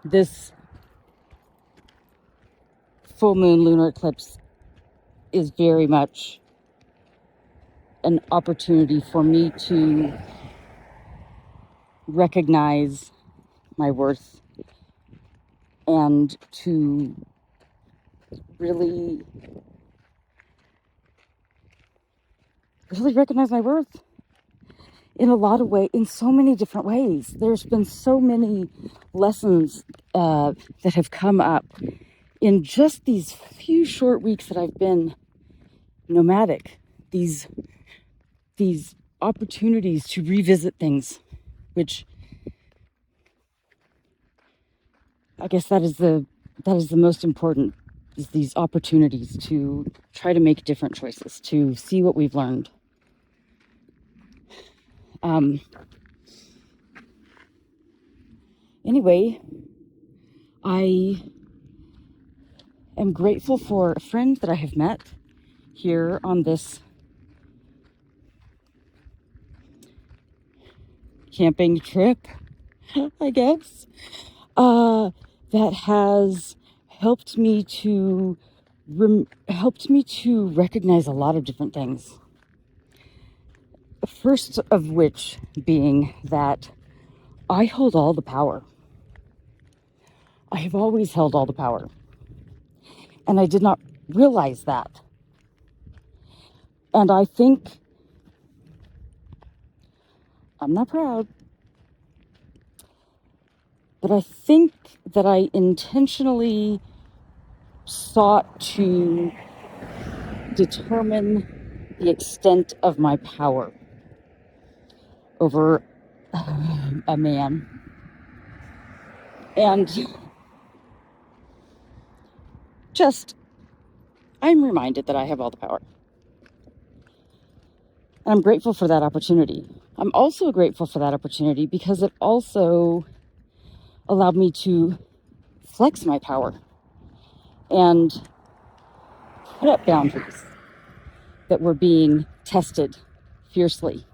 this full moon lunar eclipse is very much an opportunity for me to recognize my worth and to really recognize my worth in a lot of ways, in so many different ways. There's been so many lessons that have come up in just these few short weeks that I've been nomadic. These opportunities to revisit things, which I guess that is the most important, is these opportunities to try to make different choices, to see what we've learned. Anyway, I am grateful for a friend that I have met here on this camping trip, I guess, that has helped me to recognize a lot of different things. First of which being that I hold all the power. I have always held all the power. And I did not realize that. And I think, I'm not proud, but I think that I intentionally sought to determine the extent of my power over a man. And I'm reminded that I have all the power. And I'm grateful for that opportunity. I'm also grateful for that opportunity because it also allowed me to flex my power and put up boundaries that were being tested fiercely.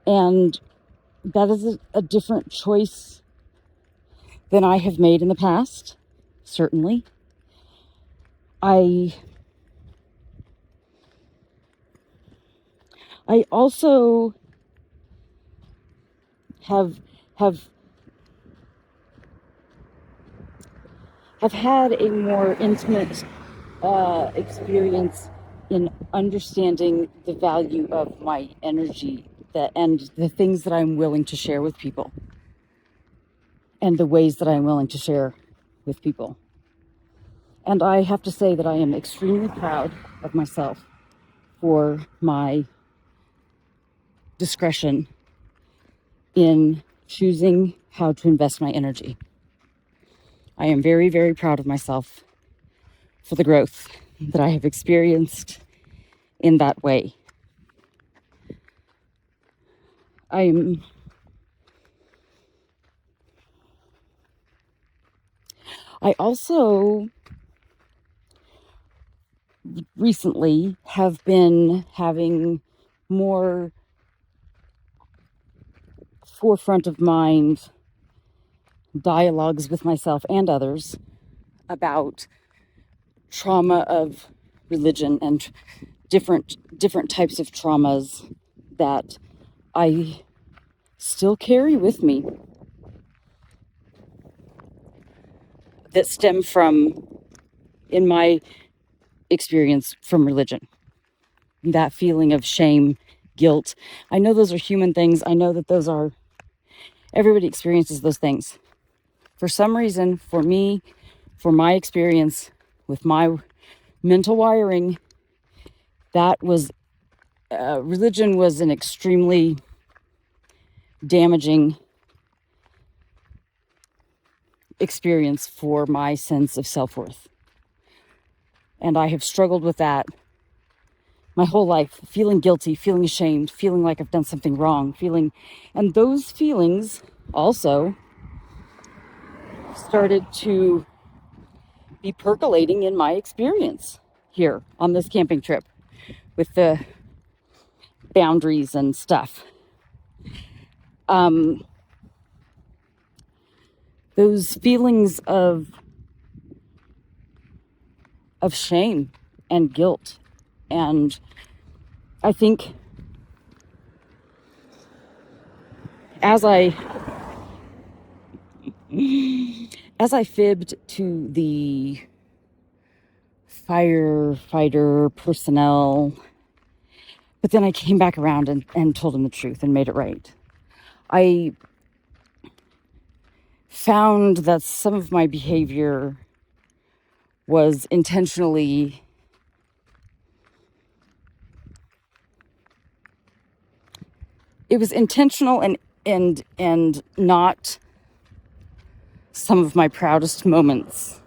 And that is a different choice than I have made in the past, certainly. I also have had a more intimate experience in understanding the value of my energy and the things that I'm willing to share with people and the ways that I'm willing to share with people. And I have to say that I am extremely proud of myself for my discretion in choosing how to invest my energy. I am very, very proud of myself for the growth that I have experienced in that way. I also recently have been having more forefront of mind dialogues with myself and others about trauma of religion and different types of traumas that I still carry with me that stem from, in my experience, from religion. That feeling of shame, guilt. I know those are human things. I know that everybody experiences those things. For some reason, for me, for my experience with my mental wiring, that was, religion was an extremely damaging experience for my sense of self-worth. And I have struggled with that my whole life, feeling guilty, feeling ashamed, feeling like I've done something wrong, and those feelings also started to be percolating in my experience here on this camping trip with the boundaries and stuff. those feelings of shame and guilt. And I think as I fibbed to the firefighter personnel, but then I came back around and told him the truth and made it right. I found that some of my behavior was intentionally intentional and not some of my proudest moments.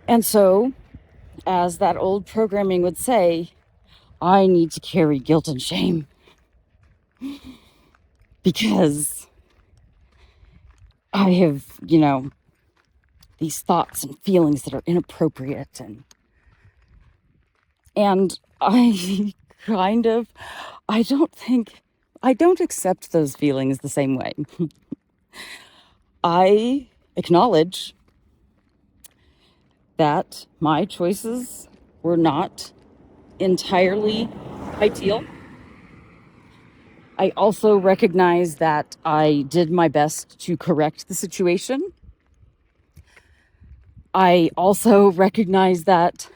And so, as that old programming would say, I need to carry guilt and shame because I have, these thoughts and feelings that are inappropriate, and I I don't accept those feelings the same way. I acknowledge that my choices were not entirely ideal. I also recognize that I did my best to correct the situation. I also recognize that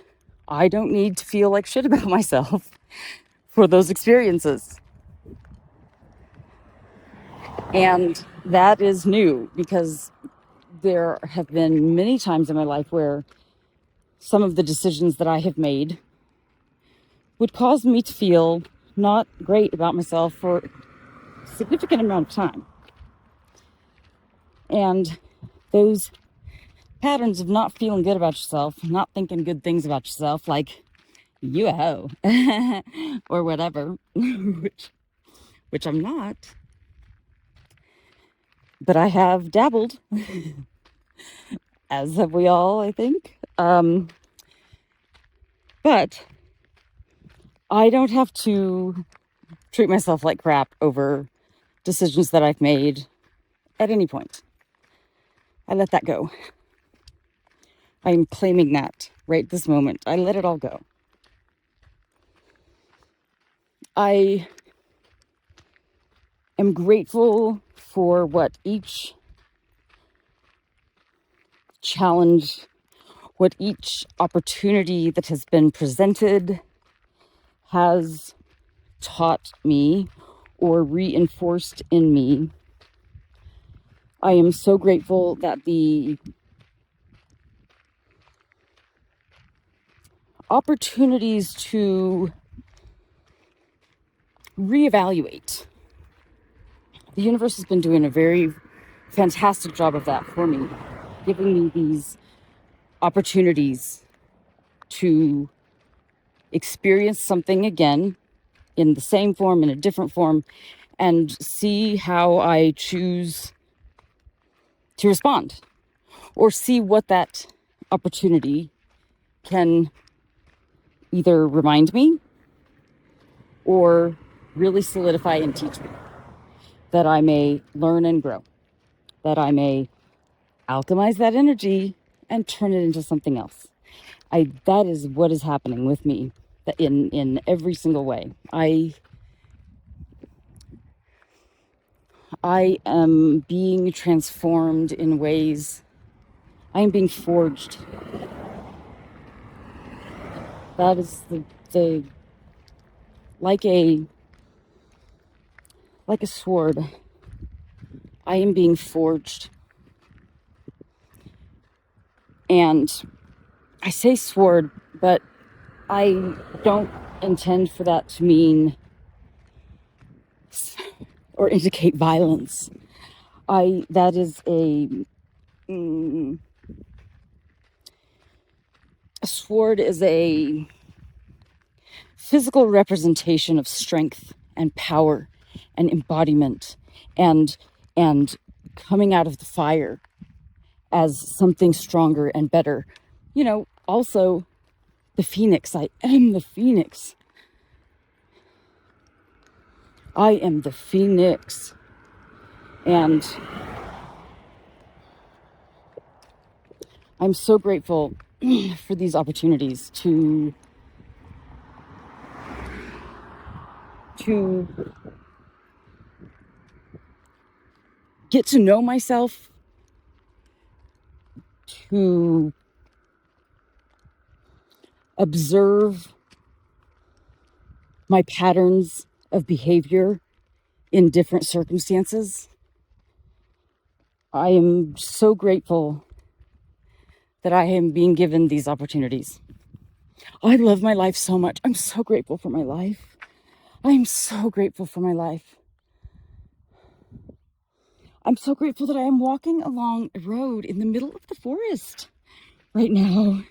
I don't need to feel like shit about myself for those experiences. And that is new because there have been many times in my life where some of the decisions that I have made would cause me to feel not great about myself for a significant amount of time. And those patterns of not feeling good about yourself, not thinking good things about yourself, like you a hoe or whatever, which I'm not, but I have dabbled, as have we all, I think. But I don't have to treat myself like crap over decisions that I've made at any point. I let that go. I'm claiming that right this moment. I let it all go. I am grateful for what each challenge, what each opportunity that has been presented has taught me or reinforced in me. I am so grateful that the opportunities to reevaluate, the universe has been doing a very fantastic job of that for me, giving me these opportunities to experience something again in the same form, in a different form, and see how I choose to respond, or see what that opportunity can either remind me or really solidify and teach me, that I may learn and grow, that I may alchemize that energy and turn it into something else. That is what is happening with me in every single way. I am being transformed in ways. I am being forged. That is the like a sword. I am being forged. And I say sword, but I don't intend for that to mean or indicate violence. That is a sword is a physical representation of strength and power and embodiment and coming out of the fire as something stronger and better. Also the phoenix. I am the phoenix. I am the phoenix. And I'm so grateful for these opportunities to get to know myself, to observe my patterns of behavior in different circumstances. I am so grateful that I am being given these opportunities. I love my life so much. I'm so grateful for my life. I'm so grateful for my life. I'm so grateful that I am walking along a road in the middle of the forest right now.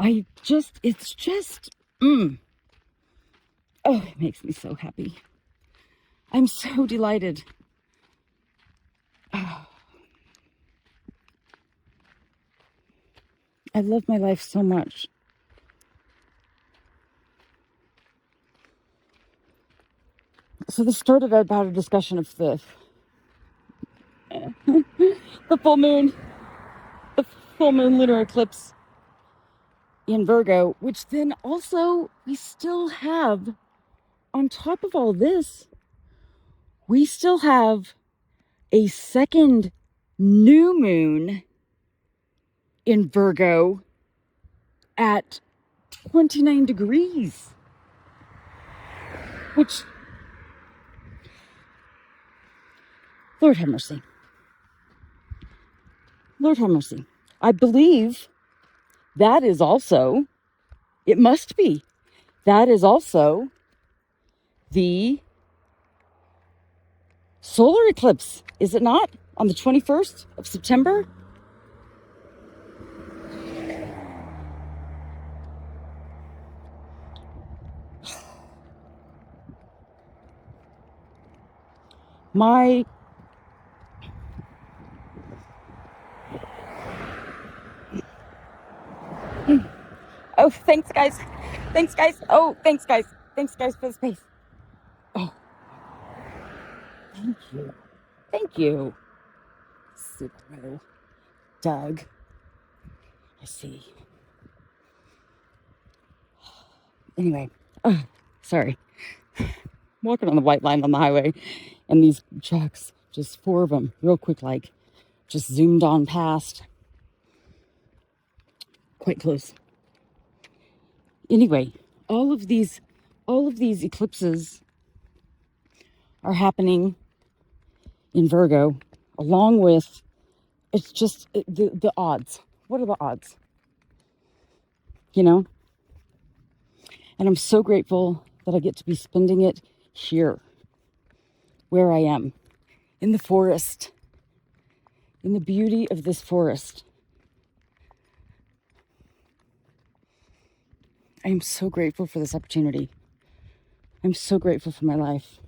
It makes me so happy. I'm so delighted. I love my life so much. So this started about a discussion of the full moon, lunar eclipse in Virgo, which then also we still have, on top of all this, we still have a second new moon in Virgo at 29 degrees, which, Lord have mercy. Lord have mercy. I believe that is also, it must be, that is also the solar eclipse, is it not? On the 21st of September? My Oh, thanks, guys. Thanks, guys. Oh, thanks, guys. Thanks, guys, for the space. Oh, thank you. Thank you. Super. Doug. I see. Anyway. Oh, sorry. Walking on the white line on the highway, and these trucks, just four of them, real quick, like, just zoomed on past. Quite close. Anyway, all of these eclipses are happening in Virgo, along with, it's just the odds. What are the odds? You know? And I'm so grateful that I get to be spending it here, where I am, in the forest, in the beauty of this forest. I am so grateful for this opportunity. I'm so grateful for my life.